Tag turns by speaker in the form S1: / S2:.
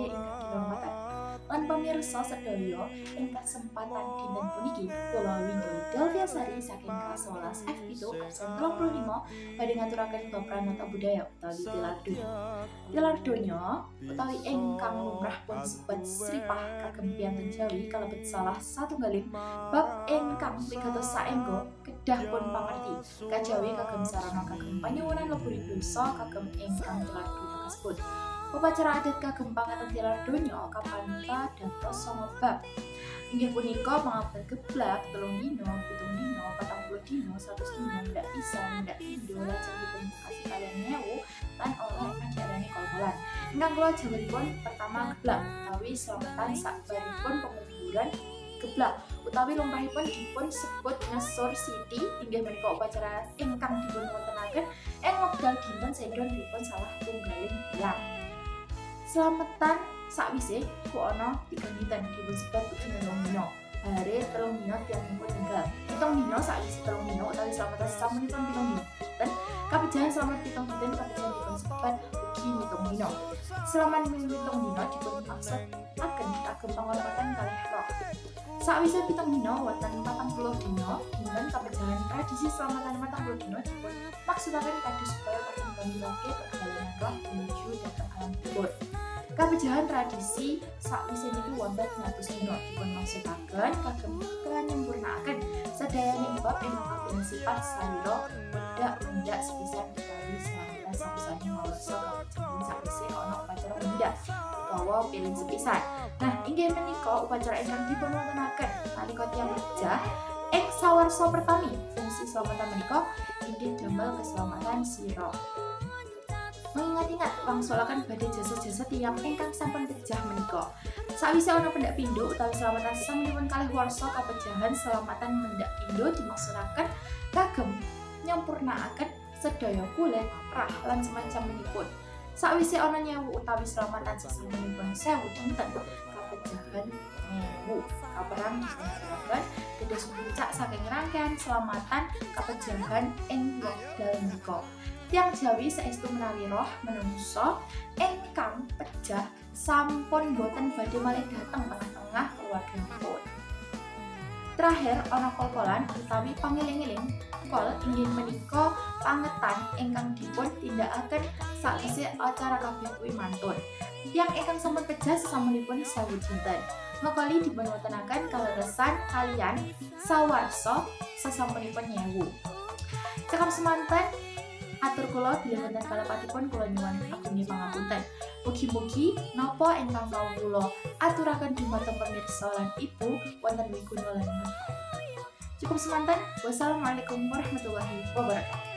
S1: ingkang dirahmatan. Lan pamirsa sedaya ing kesempatan dinten puniki kula Windy Delviasari saking kelas 11 F7 absen 35 badhe ngaturaken bab pranata budaya utawi tilar donya. Tilar donya utawi ingkang lumrah pun sebat sripah kagem piantun Jawi kalebet salah satunggaling bab ingkang wigatos saengga kedah pun pangerti kajawi kagem sarana kagem panyuwunan leburing dosa kagem ingkang tilar donya kasebut. Upacara adat kagem pangaten tilar donya kapanka dados 9 bab. Inggih punika pangapunten geblak 3 dina, 7 dina, 40 dina, 100 dina, ndak pisan, ndak pindho, lajeng dipun kasih kalian nyewu lan oleh ajarane kol-kolan. Ingkang kula jabaripun pertama geblak utawi slametan sabaripun penguburan geblak utawi lumrahipun dipun sebut ngesor siti inggih menika upacara ingkang dipun wontenaken ing wekdal dinten sedon dipun salah tunggaling bilang. Slametan sakwise ku ana 3 dinten dipun sebat ugi 3 dina. Bare 3 dina tiyangipun ninggal. 7 dina sakwise 3 dina utawi slametan samunipun 7 dina. Dan kapejahan slamet 7 dinten kapejahan dipun sebat ugi 7 dina. Slamet 7 dina dipun maksud agen kagem panghormatan kalih roh. Sakwise 7 dina wonten 40 dina dinten kapejahan tradisi slametan 40 dina dipun maksudaken kados supaya perkembangan perjalanan roh menuju dhateng alam kubur. Kapejahan tradisi sakwise niki wonten 100 dina dipun maksudaken kagem kanyempurnaaken sedayanipun bab ingkang kagungan sifat salira wendak sepisan utawi slametan sapisane mawarsa kapejahan sakwise ana upacara wendak utawa piring sepisan. Nah, inggih menika upacara ingkang dipun wontenaken nalika tiyang pejah ing sawarsa pertami. Fungsi slametan menika inggih damel keselamatan sira. Mengingat-ingat wangsulaken badhe jasa-jasa tiyang ingkang sampun pejah menika. Sakwise ana pendak pindho utawi slametan sesamunipun kalih warsa kapejahan selamatan mendak pindho dimaksudaken kagem nyampurnaaken sedaya kulit, rah lan semacam menipun. Sakwise ana nyewu utawi selamatan sesamunipun 1000 dinten kapejahan nyewu kaperang dipunsebaken dados puncak saking rangkaian selamatan kapejahan ing wekdal menika. Tiang Jawi saestu menawi roh menungso ingkang pejah sampun boten badhe malih dhateng tengah-tengah keluarganipun. Terakhir ana kol-kolan utawi pangiling-iling. Kol inggih menika pangetan ingkang dipun tindakaken sakwise acara kabeh kuwi mantun. Tiang ingkang sampun pejah sesamunipun 1000 dinten. Mekali dipun wontenaken kaleresan kaliyan sawarsa sesampunipun nyewu. Cekap semanten atur kula bilih wonten kalepatipun kula nyuwun agunging pangapunten. Mugi-mugi napa ingkang kawula aturaken dhumateng pamirsa lan ibu wonten wiguna lan manfaat. Cukup semanten. Wassalamualaikum warahmatullahi wabarakatuh.